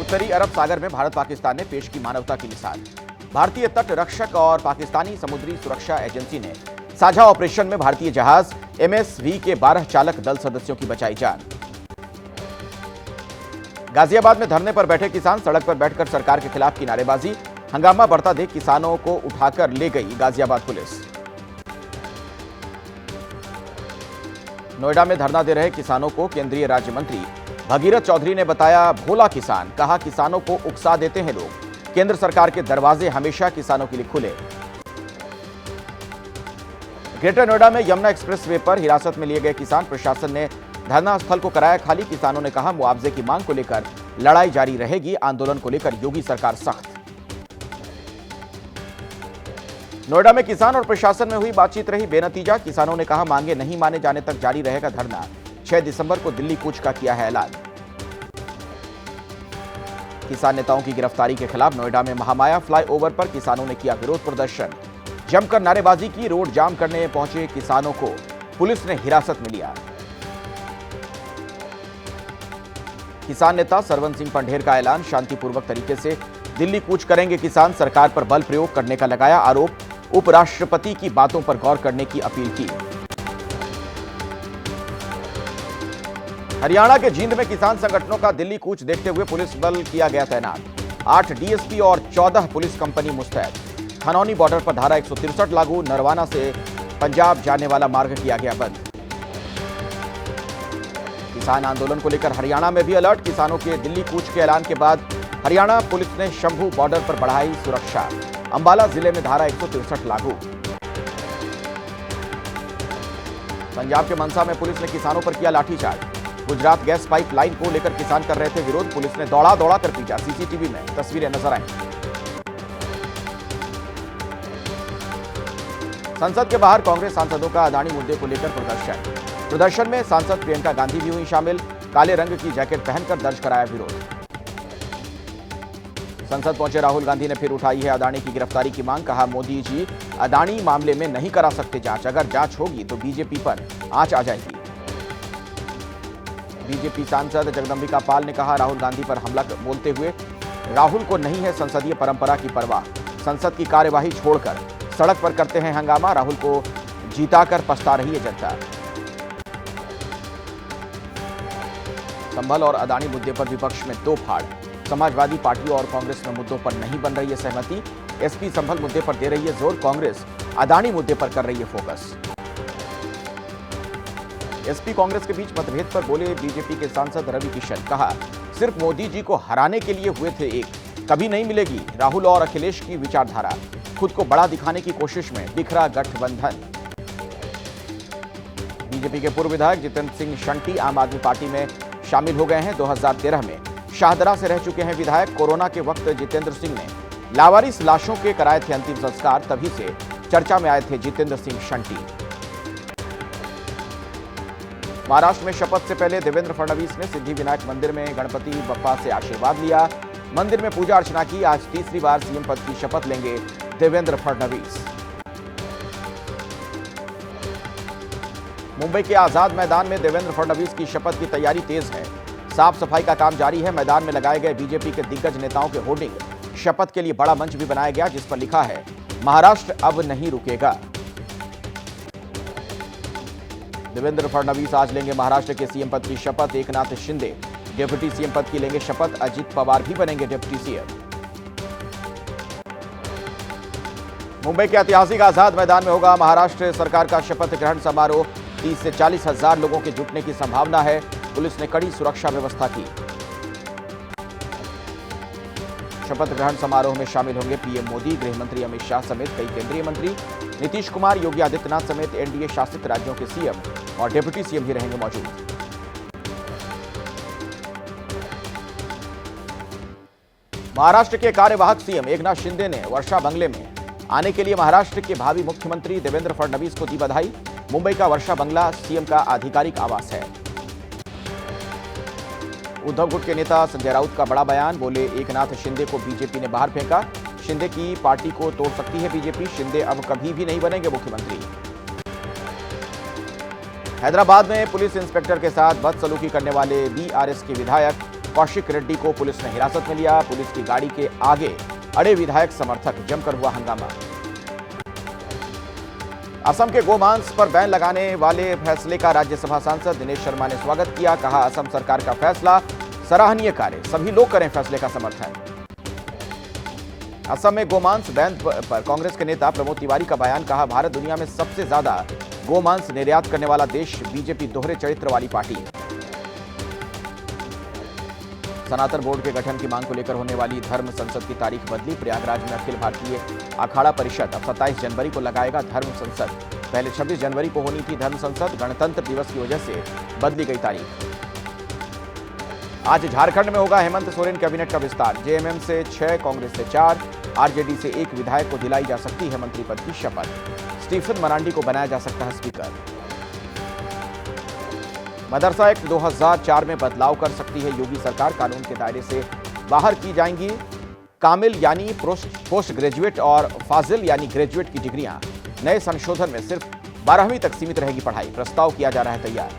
उत्तरी अरब सागर में भारत पाकिस्तान ने पेश की मानवता की मिसाल। भारतीय तट रक्षक और पाकिस्तानी समुद्री सुरक्षा एजेंसी ने साझा ऑपरेशन में भारतीय जहाज MSV के 12 चालक दल सदस्यों की बचाई जान। गाजियाबाद में धरने पर बैठे किसान सड़क पर बैठकर सरकार के खिलाफ की नारेबाजी। हंगामा बढ़ता देख किसानों को उठाकर ले गई गाजियाबाद पुलिस। नोएडा में धरना दे रहे किसानों को केंद्रीय राज्य मंत्री भगीरथ चौधरी ने बताया भोला किसान। कहा किसानों को उकसा देते हैं लोग। केंद्र सरकार के दरवाजे हमेशा किसानों के लिए खुले। ग्रेटर नोएडा में यमुना एक्सप्रेसवे पर हिरासत में लिए गए किसान प्रशासन ने धरना स्थल को कराया खाली। किसानों ने कहा मुआवजे की मांग को लेकर लड़ाई जारी रहेगी। आंदोलन को लेकर योगी सरकार सख्त। नोएडा में किसान और प्रशासन में हुई बातचीत रही बेनतीजा। किसानों ने कहा मांगे नहीं माने जाने तक जारी रहेगा धरना। 6 दिसंबर को दिल्ली कूच का किया है ऐलान। किसान नेताओं की गिरफ्तारी के खिलाफ नोएडा में महामाया फ्लाईओवर पर किसानों ने किया विरोध प्रदर्शन। जमकर नारेबाजी की। रोड जाम करने पहुंचे किसानों को पुलिस ने हिरासत में लिया। किसान नेता सरवन सिंह पंढेर का ऐलान। शांतिपूर्वक तरीके से दिल्ली कूच करेंगे किसान। सरकार पर बल प्रयोग करने का लगाया आरोप। उपराष्ट्रपति की बातों पर गौर करने की अपील की। हरियाणा के जींद में किसान संगठनों का दिल्ली कूच देखते हुए पुलिस बल किया गया तैनात। 8 DSP और 14 पुलिस कंपनी मुस्तैद। खनौनी बॉर्डर पर धारा 163 लागू। नरवाना से पंजाब जाने वाला मार्ग किया गया बंद। किसान आंदोलन को लेकर हरियाणा में भी अलर्ट। किसानों के दिल्ली कूच के ऐलान के बाद हरियाणा पुलिस ने शंभू बॉर्डर पर बढ़ाई सुरक्षा। अंबाला जिले में धारा 163 लागू। पंजाब के मनसा में पुलिस ने किसानों पर किया लाठीचार्ज। गुजरात गैस पाइपलाइन को लेकर किसान कर रहे थे विरोध। पुलिस ने दौड़ा दौड़ा कर पीटा। CCTV में तस्वीरें नजर आई। संसद के बाहर कांग्रेस सांसदों का अदानी मुद्दे को लेकर प्रदर्शन में सांसद प्रियंका गांधी भी हुई शामिल। काले रंग की जैकेट पहनकर दर्ज कराया विरोध। संसद पहुंचे राहुल गांधी ने फिर उठाई है अदानी की गिरफ्तारी की मांग। कहा मोदी जी अदानी मामले में नहीं करा सकते जांच। अगर जांच होगी तो बीजेपी पर आंच आ जाएगी। बीजेपी सांसद जगदंबिका पाल ने कहा राहुल गांधी पर हमला बोलते हुए राहुल को नहीं है संसदीय परंपरा की परवाह। संसद की कार्यवाही छोड़कर सड़क पर करते हैं हंगामा। राहुल को जीताकर पछता रही है जनता। संभल और अदानी मुद्दे पर विपक्ष में दो फाड़। समाजवादी पार्टी और कांग्रेस में मुद्दों पर नहीं बन रही है सहमति। SP संभल मुद्दे पर दे रही है जोर। कांग्रेस अदानी मुद्दे पर कर रही है फोकस। SP कांग्रेस के बीच मतभेद पर बोले बीजेपी के सांसद रवि किशन। कहा सिर्फ मोदी जी को हराने के लिए हुए थे एक, कभी नहीं मिलेगी राहुल और अखिलेश की विचारधारा। खुद को बड़ा दिखाने की कोशिश में बिखरा गठबंधन। बीजेपी के पूर्व विधायक जितेंद्र सिंह शंटी आम आदमी पार्टी में शामिल हो गए हैं। 2013 में शाहदरा से रह चुके हैं विधायक। कोरोना के वक्त जितेंद्र सिंह ने लावारिस लाशों के कराए थे अंतिम संस्कार। तभी से चर्चा में आए थे जितेंद्र सिंह शंटी। महाराष्ट्र में शपथ से पहले देवेंद्र फडणवीस ने सिद्धिविनायक मंदिर में गणपति बप्पा से आशीर्वाद लिया। मंदिर में पूजा अर्चना की। आज तीसरी बार CM पद की शपथ लेंगे देवेंद्र फडणवीस। मुंबई के आजाद मैदान में देवेंद्र फडणवीस की शपथ की तैयारी तेज है। साफ सफाई का काम जारी है। मैदान में लगाए गए बीजेपी के दिग्गज नेताओं के होर्डिंग। शपथ के लिए बड़ा मंच भी बनाया गया जिस पर लिखा है महाराष्ट्र अब नहीं रुकेगा। देवेंद्र फडणवीस आज लेंगे महाराष्ट्र के CM पद की शपथ। एकनाथ शिंदे डिप्टी CM पद की लेंगे शपथ। अजित पवार भी बनेंगे डिप्टी CM। मुंबई के ऐतिहासिक आजाद मैदान में होगा महाराष्ट्र सरकार का शपथ ग्रहण समारोह। 30 से 40 हजार लोगों के जुटने की संभावना है। पुलिस ने कड़ी सुरक्षा व्यवस्था की। शपथ ग्रहण समारोह में शामिल होंगे PM मोदी, गृह मंत्री अमित शाह समेत कई केंद्रीय मंत्री। नीतीश कुमार, योगी आदित्यनाथ समेत NDA शासित राज्यों के CM और डिप्टी CM भी रहेंगे मौजूद। महाराष्ट्र के कार्यवाहक CM एकनाथ शिंदे ने वर्षा बंगले में आने के लिए महाराष्ट्र के भावी मुख्यमंत्री देवेंद्र फडणवीस को दी बधाई। मुंबई का वर्षा बंगला CM का आधिकारिक आवास है। उद्धव गुट के नेता संजय राउत का बड़ा बयान। बोले एकनाथ शिंदे को बीजेपी ने बाहर फेंका। शिंदे की पार्टी को तोड़ सकती है बीजेपी। शिंदे अब कभी भी नहीं बनेंगे मुख्यमंत्री। हैदराबाद में पुलिस इंस्पेक्टर के साथ बदसलूकी करने वाले BRS के विधायक कौशिक रेड्डी को पुलिस ने हिरासत में लिया। पुलिस की गाड़ी के आगे अड़े विधायक समर्थक, जमकर हुआ हंगामा। असम के गोमांस पर बैन लगाने वाले फैसले का राज्यसभा सांसद दिनेश शर्मा ने स्वागत किया। कहा, असम सरकार का फैसला सराहनीय कार्य, सभी लोग करें फैसले का समर्थन। असम में गोमांस बैन पर कांग्रेस के नेता प्रमोद तिवारी का बयान। कहा, भारत दुनिया में सबसे ज्यादा गोमांस निर्यात करने वाला देश, बीजेपी दोहरे चरित्र वाली पार्टी। सनातन बोर्ड के गठन की मांग को लेकर होने वाली धर्म संसद की तारीख बदली। प्रयागराज में अखिल भारतीय अखाड़ा परिषद अब 27 जनवरी को लगाएगा धर्म संसद। पहले 26 जनवरी को होनी थी धर्म संसद, गणतंत्र दिवस की वजह से बदली गई तारीख। आज झारखंड में होगा हेमंत सोरेन कैबिनेट का विस्तार। जेएमएम से 6, कांग्रेस से 4, आरजेडी से 1 विधायक को दिलाई जा सकती है मंत्री पद की शपथ। स्टीफन मरांडी को बनाया जा सकता है स्पीकर। मदरसा एक्ट 2004 में बदलाव कर सकती है योगी सरकार। कानून के दायरे से बाहर की जाएंगी कामिल यानी पोस्ट ग्रेजुएट और फाजिल यानी ग्रेजुएट की डिग्रियां। नए संशोधन में सिर्फ 12वीं तक सीमित रहेगी पढ़ाई। प्रस्ताव किया जा रहा है तैयार।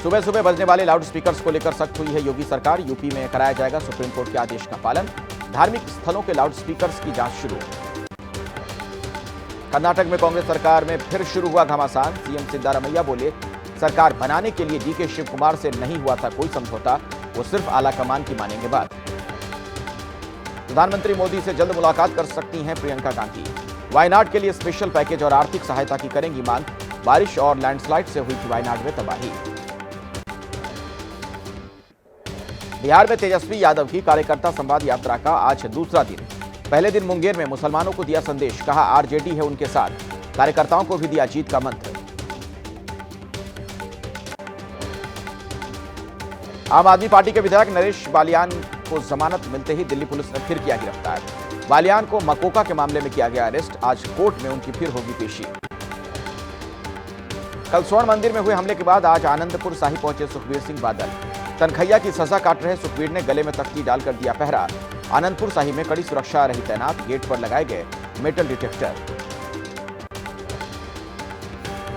सुबह सुबह बजने वाले लाउड स्पीकर्स को लेकर सख्त हुई है योगी सरकार। यूपी में कराया जाएगा सुप्रीम कोर्ट के आदेश का पालन। धार्मिक स्थलों के लाउड स्पीकर्स की जांच शुरू। कर्नाटक में कांग्रेस सरकार में फिर शुरू हुआ घमासान। सीएम सिद्धारमैया बोले, सरकार बनाने के लिए डीके शिव कुमार से नहीं हुआ था कोई समझौता, वो सिर्फ आला कमान की मानेंगे बात। प्रधानमंत्री मोदी से जल्द मुलाकात कर सकती हैं प्रियंका गांधी। वायनाड के लिए स्पेशल पैकेज और आर्थिक सहायता की करेंगी मांग। बारिश और लैंडस्लाइड से हुई थी वायनाड में तबाही। बिहार में तेजस्वी यादव की कार्यकर्ता संवाद यात्रा का आज दूसरा दिन। पहले दिन मुंगेर में मुसलमानों को दिया संदेश। कहा, आरजेडी है उनके साथ। कार्यकर्ताओं को भी दिया जीत का मंत्र। आम आदमी पार्टी के विधायक नरेश बालियान को जमानत मिलते ही दिल्ली पुलिस ने फिर किया गिरफ्तार। बालियान को मकोका के मामले में किया गया अरेस्ट। आज कोर्ट में उनकी फिर होगी पेशी। कल स्वर्ण मंदिर में हुए हमले के बाद आज आनंदपुर साहिब पहुंचे सुखबीर सिंह बादल। तनखैया की सजा काट रहे सुखबीर ने गले में तख्ती डालकर दिया पहरा। आनंदपुर साहिब में कड़ी सुरक्षा रही तैनात। गेट पर लगाए गए मेटल डिटेक्टर।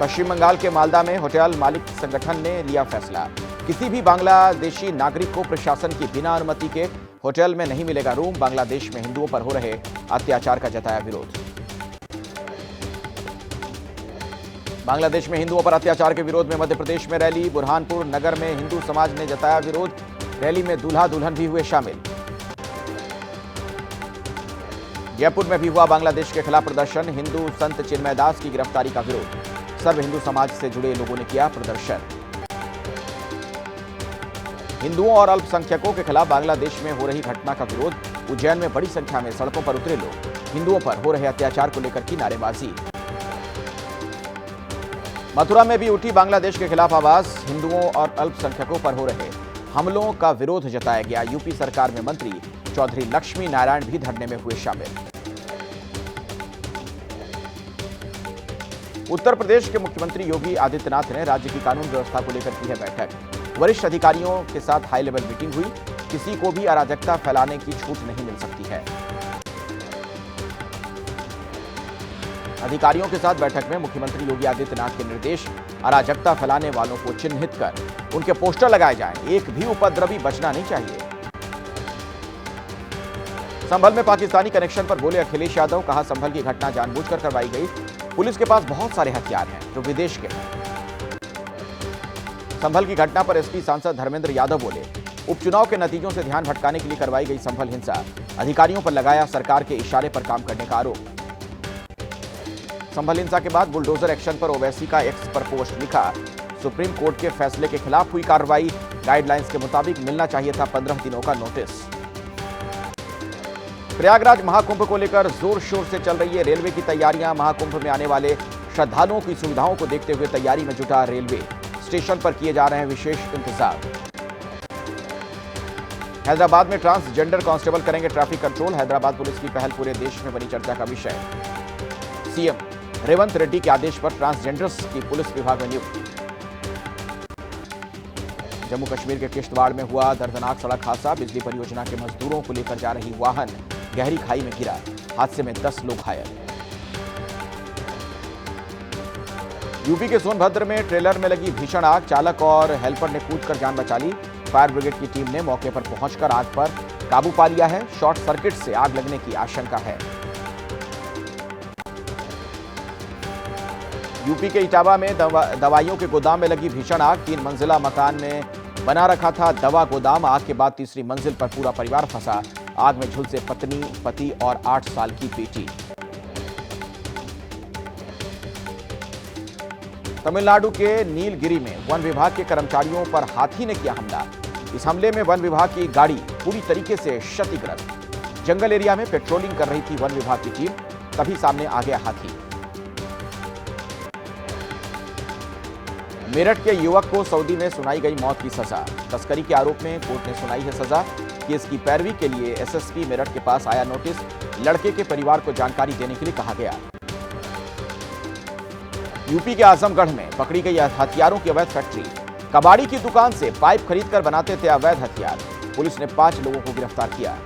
पश्चिम बंगाल के मालदा में होटल मालिक संगठन ने लिया फैसला। किसी भी बांग्लादेशी नागरिक को प्रशासन की बिना अनुमति के होटल में नहीं मिलेगा रूम। बांग्लादेश में हिंदुओं पर हो रहे अत्याचार का जताया विरोध। बांग्लादेश में हिंदुओं पर अत्याचार के विरोध में मध्य प्रदेश में रैली। बुरहानपुर नगर में हिंदू समाज ने जताया विरोध। रैली में दूल्हा दुल्हन भी हुए शामिल। जयपुर में भी हुआ बांग्लादेश के खिलाफ प्रदर्शन। हिंदू संत चिन्मय दास की गिरफ्तारी का विरोध। सर्व हिंदू समाज से जुड़े लोगों ने किया प्रदर्शन। हिंदुओं और अल्पसंख्यकों के खिलाफ बांग्लादेश में हो रही घटना का विरोध। उज्जैन में बड़ी संख्या में सड़कों पर उतरे लोग। हिंदुओं पर हो रहे अत्याचार को लेकर की नारेबाजी। मथुरा में भी उठी बांग्लादेश के खिलाफ आवाज। हिंदुओं और अल्पसंख्यकों पर हो रहे हमलों का विरोध जताया गया। यूपी सरकार में मंत्री चौधरी लक्ष्मी नारायण भी धरने में हुए शामिल। उत्तर प्रदेश के मुख्यमंत्री योगी आदित्यनाथ ने राज्य की कानून व्यवस्था को लेकर की है बैठक। वरिष्ठ अधिकारियों के साथ हाई लेवल मीटिंग हुई। किसी को भी अराजकता फैलाने की छूट नहीं मिल सकती है। अधिकारियों के साथ बैठक में मुख्यमंत्री योगी आदित्यनाथ के निर्देश, अराजकता फैलाने वालों को चिन्हित कर उनके पोस्टर लगाए जाएं। एक भी उपद्रवी बचना नहीं चाहिए। संभल में पाकिस्तानी कनेक्शन पर बोले अखिलेश यादव। कहा, संभल की घटना जानबूझकर करवाई गई। पुलिस के पास बहुत सारे हथियार हैं जो विदेश के हैं। संभल की घटना पर एसपी सांसद धर्मेंद्र यादव बोले, उपचुनाव के नतीजों से ध्यान भटकाने के लिए करवाई गई संभल हिंसा। अधिकारियों पर लगाया सरकार के इशारे पर काम करने का आरोप। संभल हिंसा के बाद बुलडोजर एक्शन पर ओवैसी का एक्स पर पोस्ट लिखा, सुप्रीम कोर्ट के फैसले के खिलाफ हुई कार्रवाई। गाइडलाइंस के मुताबिक मिलना चाहिए था 15 दिनों का नोटिस। प्रयागराज महाकुंभ को लेकर जोर शोर से चल रही है रेलवे की तैयारियां। महाकुंभ में आने वाले श्रद्धालुओं की सुविधाओं को देखते हुए तैयारी में जुटा रेलवे। स्टेशन पर किए जा रहे हैं विशेष इंतजाम। हैदराबाद में ट्रांसजेंडर कांस्टेबल करेंगे ट्रैफिक कंट्रोल। हैदराबाद पुलिस की पहल पूरे देश में बनी चर्चा का विषय। सीएम रेवंत रेड्डी के आदेश पर ट्रांसजेंडर्स की पुलिस विभाग में नियुक्ति। जम्मू कश्मीर के किश्तवाड़ में हुआ दर्दनाक सड़क हादसा। बिजली परियोजना के मजदूरों को लेकर जा रही वाहन गहरी खाई में गिरा। हादसे में 10 लोग घायल। यूपी के सोनभद्र में ट्रेलर में लगी भीषण आग, चालक और हेल्पर ने कूदकर जान बचा ली। फायर ब्रिगेड की टीम ने मौके पर पहुंचकर आग पर काबू पा लिया है। शॉर्ट सर्किट से आग लगने की आशंका है। यूपी के इटावा में दवाइयों के गोदाम में लगी भीषण आग। 3 मंजिला मकान में बना रखा था दवा गोदाम। आग के बाद तीसरी मंजिल पर पूरा परिवार फंसा। आग में झुलसे पत्नी, पति और 8 साल की बेटी। तमिलनाडु के नीलगिरी में वन विभाग के कर्मचारियों पर हाथी ने किया हमला। इस हमले में वन विभाग की गाड़ी पूरी तरीके से क्षतिग्रस्त। जंगल एरिया में पेट्रोलिंग कर रही थी वन विभाग की टीम, तभी सामने आ गया हाथी। मेरठ के युवक को सऊदी में सुनाई गई मौत की सजा। तस्करी के आरोप में कोर्ट ने सुनाई है सजा। केस की पैरवी के लिए एसएसपी मेरठ के पास आया नोटिस। लड़के के परिवार को जानकारी देने के लिए कहा गया। यूपी के आजमगढ़ में पकड़ी गई हथियारों की अवैध फैक्ट्री। कबाड़ी की दुकान से पाइप खरीदकर बनाते थे अवैध हथियार। पुलिस ने 5 लोगों को गिरफ्तार किया।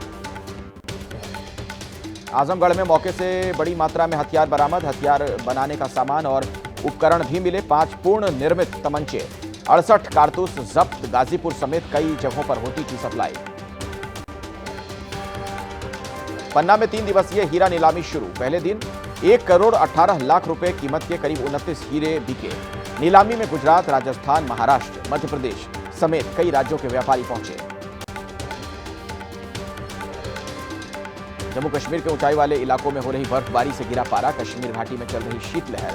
आजमगढ़ में मौके से बड़ी मात्रा में हथियार बरामद। हथियार बनाने का सामान और उपकरण भी मिले। 5 पूर्ण निर्मित तमंचे, 68 कारतूस जब्त। गाजीपुर समेत कई जगहों पर होती थी सप्लाई। पन्ना में 3 दिवसीय हीरा नीलामी शुरू। पहले दिन 1 करोड़ 18 लाख रुपए कीमत के करीब 29 हीरे बिके। नीलामी में गुजरात, राजस्थान, महाराष्ट्र, मध्य प्रदेश समेत कई राज्यों के व्यापारी पहुंचे। जम्मू कश्मीर के ऊंचाई वाले इलाकों में हो रही बर्फबारी से गिरा पारा। कश्मीर घाटी में चल रही शीतलहर।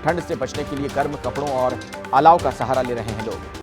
ठंड से बचने के लिए गर्म कपड़ों और अलाव का सहारा ले रहे हैं लोग।